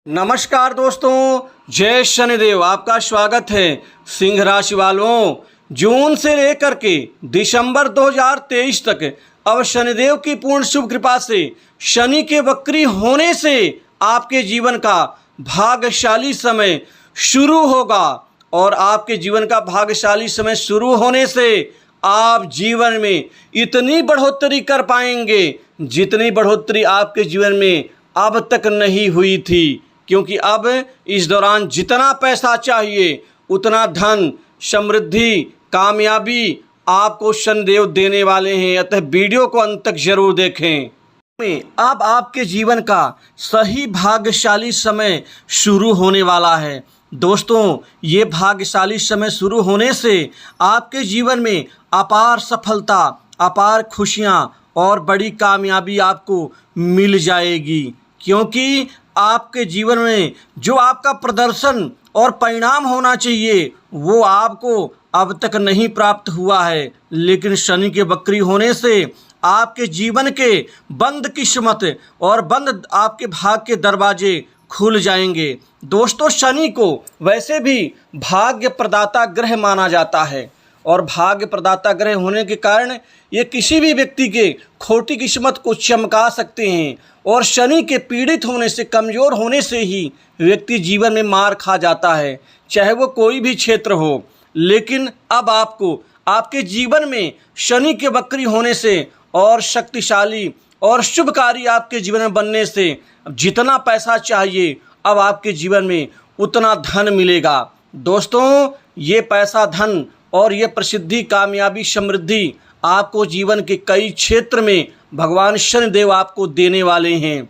नमस्कार दोस्तों, जय शनिदेव। आपका स्वागत है। सिंह राशि वालों, जून से लेकर के दिसंबर 2023 तक अब शनिदेव की पूर्ण शुभ कृपा से शनि के वक्री होने से आपके जीवन का भाग्यशाली समय शुरू होगा। और आपके जीवन का भाग्यशाली समय शुरू होने से आप जीवन में इतनी बढ़ोतरी कर पाएंगे जितनी बढ़ोतरी आपके जीवन में अब तक नहीं हुई थी। क्योंकि अब इस दौरान जितना पैसा चाहिए उतना धन, समृद्धि, कामयाबी आपको शनिदेव देने वाले हैं। अतः वीडियो को अंत तक जरूर देखें। अब आपके जीवन का सही भाग्यशाली समय शुरू होने वाला है। दोस्तों, ये भाग्यशाली समय शुरू होने से आपके जीवन में अपार सफलता, अपार खुशियाँ और बड़ी कामयाबी आपको मिल जाएगी। क्योंकि आपके जीवन में जो आपका प्रदर्शन और परिणाम होना चाहिए वो आपको अब तक नहीं प्राप्त हुआ है। लेकिन शनि के वक्री होने से आपके जीवन के बंद किस्मत और बंद आपके भाग्य के दरवाजे खुल जाएंगे। दोस्तों, शनि को वैसे भी भाग्य प्रदाता ग्रह माना जाता है और भाग्य प्रदाता ग्रह होने के कारण ये किसी भी व्यक्ति के खोटी किस्मत को चमका सकते हैं। और शनि के पीड़ित होने से, कमज़ोर होने से ही व्यक्ति जीवन में मार खा जाता है, चाहे वो कोई भी क्षेत्र हो। लेकिन अब आपको आपके जीवन में शनि के वक्री होने से और शक्तिशाली और शुभकारी आपके जीवन में बनने से जितना पैसा चाहिए अब आपके जीवन में उतना धन मिलेगा। दोस्तों, ये पैसा, धन और ये प्रसिद्धि, कामयाबी, समृद्धि आपको जीवन के कई क्षेत्र में भगवान शनिदेव आपको देने वाले हैं।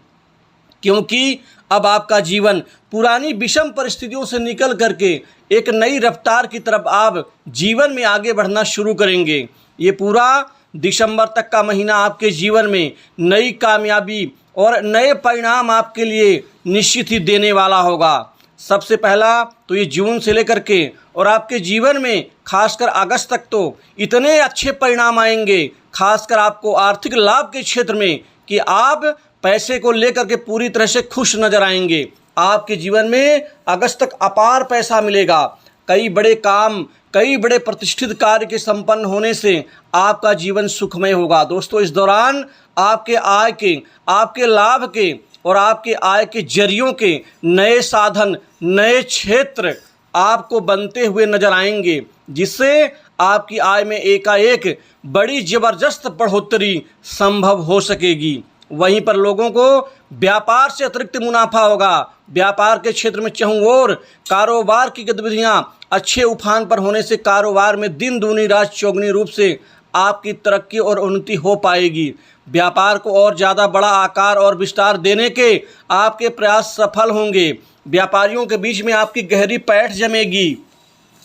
क्योंकि अब आपका जीवन पुरानी विषम परिस्थितियों से निकल करके एक नई रफ्तार की तरफ आप जीवन में आगे बढ़ना शुरू करेंगे। ये पूरा दिसंबर तक का महीना आपके जीवन में नई कामयाबी और नए परिणाम आपके लिए निश्चित ही देने वाला होगा। सबसे पहला तो ये जून से लेकर के और आपके जीवन में खासकर अगस्त तक तो इतने अच्छे परिणाम आएंगे, खासकर आपको आर्थिक लाभ के क्षेत्र में, कि आप पैसे को लेकर के पूरी तरह से खुश नजर आएंगे। आपके जीवन में अगस्त तक अपार पैसा मिलेगा। कई बड़े काम, कई बड़े प्रतिष्ठित कार्य के संपन्न होने से आपका जीवन सुखमय होगा। दोस्तों, इस दौरान आपके आय के, आपके लाभ के और आपके आय के जरियों के नए साधन, नए क्षेत्र आपको बनते हुए नजर आएंगे, जिससे आपकी आय में एकाएक बड़ी ज़बरदस्त बढ़ोतरी संभव हो सकेगी। वहीं पर लोगों को व्यापार से अतिरिक्त मुनाफा होगा। व्यापार के क्षेत्र में चाहूँ और कारोबार की गतिविधियाँ अच्छे उफान पर होने से कारोबार में दिन दूनी रात चौगुनी रूप से आपकी तरक्की और उन्नति हो पाएगी। व्यापार को और ज़्यादा बड़ा आकार और विस्तार देने के आपके प्रयास सफल होंगे। व्यापारियों के बीच में आपकी गहरी पैठ जमेगी।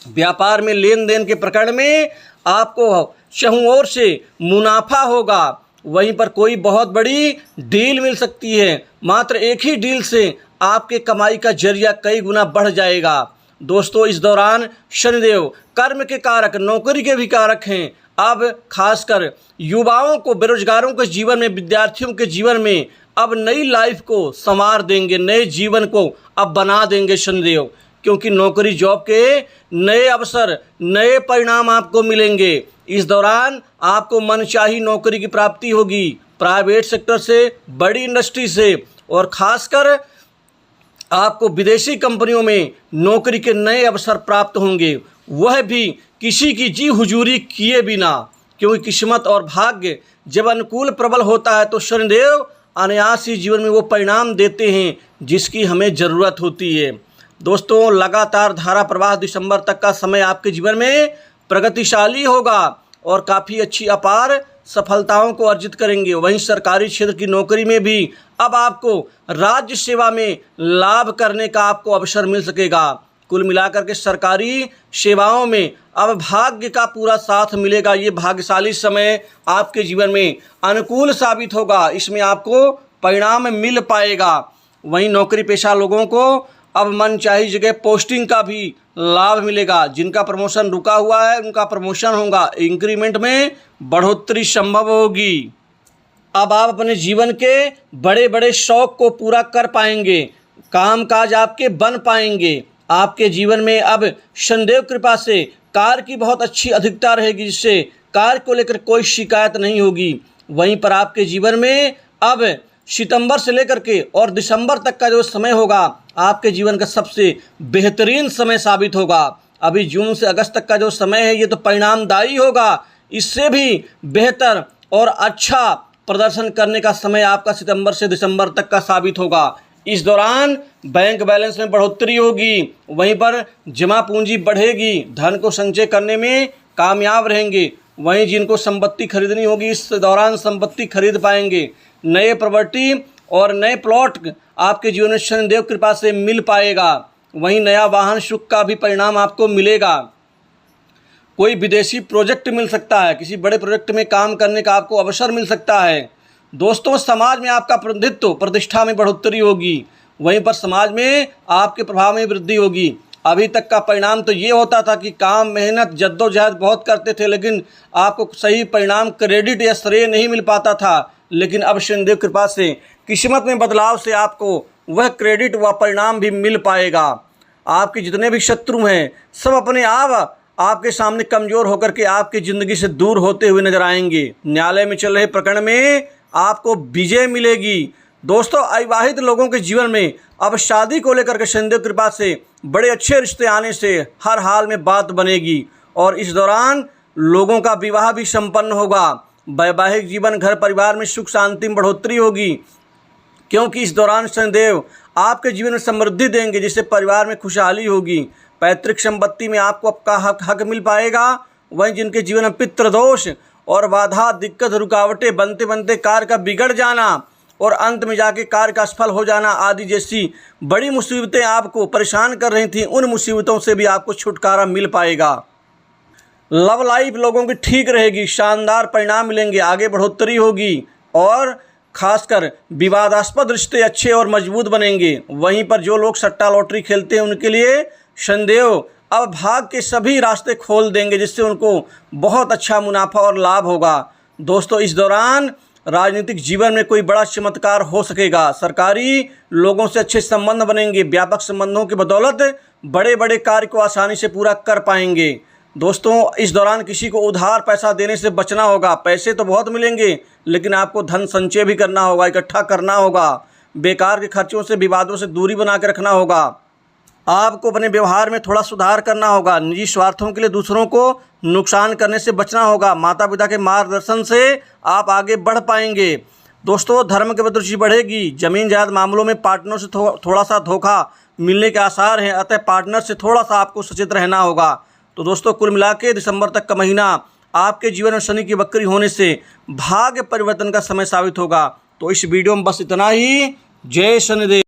व्यापार में लेन देन के प्रकरण में आपको चहुं ओर से मुनाफा होगा। वहीं पर कोई बहुत बड़ी डील मिल सकती है। मात्र एक ही डील से आपके कमाई का जरिया कई गुना बढ़ जाएगा। दोस्तों, इस दौरान शनिदेव कर्म के कारक, नौकरी के भी कारक हैं। अब खासकर युवाओं को, बेरोजगारों के जीवन में, विद्यार्थियों के जीवन में अब नई लाइफ को संवार देंगे, नए जीवन को अब बना देंगे शनिदेव। क्योंकि नौकरी, जॉब के नए अवसर, नए परिणाम आपको मिलेंगे। इस दौरान आपको मनचाही नौकरी की प्राप्ति होगी, प्राइवेट सेक्टर से, बड़ी इंडस्ट्री से, और खासकर आपको विदेशी कंपनियों में नौकरी के नए अवसर प्राप्त होंगे, वह भी किसी की जी हुजूरी किए बिना। क्योंकि किस्मत और भाग्य जब अनुकूल प्रबल होता है तो शनिदेव अनायास ही जीवन में वो परिणाम देते हैं जिसकी हमें ज़रूरत होती है। दोस्तों, लगातार धारा प्रवाह दिसंबर तक का समय आपके जीवन में प्रगतिशाली होगा और काफ़ी अच्छी अपार सफलताओं को अर्जित करेंगे। वहीं सरकारी क्षेत्र की नौकरी में भी अब आपको राज्य सेवा में लाभ करने का आपको अवसर मिल सकेगा। कुल मिलाकर के सरकारी सेवाओं में अब भाग्य का पूरा साथ मिलेगा। ये भाग्यशाली समय आपके जीवन में अनुकूल साबित होगा, इसमें आपको परिणाम मिल पाएगा। वहीं नौकरी पेशा लोगों को अब मनचाही जगह पोस्टिंग का भी लाभ मिलेगा। जिनका प्रमोशन रुका हुआ है उनका प्रमोशन होगा, इंक्रीमेंट में बढ़ोतरी संभव होगी। अब आप अपने जीवन के बड़े बड़े शौक को पूरा कर पाएंगे। कामकाज आपके बन पाएंगे। आपके जीवन में अब शनिदेव कृपा से कार्य की बहुत अच्छी अधिकता रहेगी, जिससे कार्य को लेकर कोई शिकायत नहीं होगी। वहीं पर आपके जीवन में अब सितंबर से लेकर के और दिसंबर तक का जो समय होगा, आपके जीवन का सबसे बेहतरीन समय साबित होगा। अभी जून से अगस्त तक का जो समय है, ये तो परिणामदायी होगा। इससे भी बेहतर और अच्छा प्रदर्शन करने का समय आपका सितंबर से दिसंबर तक का साबित होगा। इस दौरान बैंक बैलेंस में बढ़ोतरी होगी, वहीं पर जमा पूंजी बढ़ेगी, धन को संचय करने में कामयाब रहेंगे। वहीं जिनको संपत्ति खरीदनी होगी, इस दौरान संपत्ति खरीद पाएंगे। नए प्रॉपर्टी और नए प्लॉट आपके जीवन में शनिदेव कृपा से मिल पाएगा। वहीं नया वाहन सुख का भी परिणाम आपको मिलेगा। कोई विदेशी प्रोजेक्ट मिल सकता है, किसी बड़े प्रोजेक्ट में काम करने का आपको अवसर मिल सकता है। दोस्तों, समाज में आपका प्रतिनिधित्व प्रतिष्ठा में बढ़ोतरी होगी, वहीं पर समाज में आपके प्रभाव में वृद्धि होगी। अभी तक का परिणाम तो ये होता था कि काम, मेहनत, जद्दोजहद बहुत करते थे, लेकिन आपको सही परिणाम, क्रेडिट या श्रेय नहीं मिल पाता था। लेकिन अब शनिदेव कृपा से किस्मत में बदलाव से आपको वह क्रेडिट व परिणाम भी मिल पाएगा। आपके जितने भी शत्रु हैं, सब अपने आप आपके सामने कमज़ोर होकर के आपकी ज़िंदगी से दूर होते हुए नजर आएंगे। न्यायालय में चल रहे प्रकरण में आपको विजय मिलेगी। दोस्तों, अविवाहित लोगों के जीवन में अब शादी को लेकर के शनिदेव कृपा से बड़े अच्छे रिश्ते आने से हर हाल में बात बनेगी और इस दौरान लोगों का विवाह भी संपन्न होगा। वैवाहिक जीवन, घर परिवार में सुख शांति में बढ़ोतरी होगी, क्योंकि इस दौरान शनिदेव आपके जीवन में समृद्धि देंगे, जिससे परिवार में खुशहाली होगी। पैतृक संपत्ति में आपको आपका हक मिल पाएगा। वहीं जिनके जीवन में पितृदोष और बाधा, दिक्कत, रुकावटें, बनते बनते कार्य का बिगड़ जाना और अंत में जाके कार्य का असफल हो जाना आदि जैसी बड़ी मुसीबतें आपको परेशान कर रही थी, उन मुसीबतों से भी आपको छुटकारा मिल पाएगा। लव लाइफ लोगों की ठीक रहेगी, शानदार परिणाम मिलेंगे, आगे बढ़ोतरी होगी और खासकर विवादास्पद रिश्ते अच्छे और मजबूत बनेंगे। वहीं पर जो लोग सट्टा लॉटरी खेलते हैं, उनके लिए शनिदेव अब भाग के सभी रास्ते खोल देंगे, जिससे उनको बहुत अच्छा मुनाफा और लाभ होगा। दोस्तों, इस दौरान राजनीतिक जीवन में कोई बड़ा चमत्कार हो सकेगा। सरकारी लोगों से अच्छे संबंध बनेंगे। व्यापक संबंधों की बदौलत बड़े बड़े कार्य को आसानी से पूरा कर पाएंगे। दोस्तों, इस दौरान किसी को उधार पैसा देने से बचना होगा। पैसे तो बहुत मिलेंगे, लेकिन आपको धन संचय भी करना होगा, इकट्ठा करना होगा। बेकार के खर्चों से, विवादों से दूरी बना के रखना होगा। आपको अपने व्यवहार में थोड़ा सुधार करना होगा। निजी स्वार्थों के लिए दूसरों को नुकसान करने से बचना होगा। माता पिता के मार्गदर्शन से आप आगे बढ़ पाएंगे। दोस्तों, धर्म के प्रति रुचि बढ़ेगी। जमीन जायदाद मामलों में पार्टनर से थोड़ा सा धोखा मिलने के आसार हैं, अतः पार्टनर से थोड़ा सा आपको सचेत रहना होगा। तो दोस्तों, कुल मिला के दिसंबर तक का महीना आपके जीवन में शनि की वक्री होने से भाग्य परिवर्तन का समय साबित होगा। तो इस वीडियो में बस इतना ही। जय शनिदेव।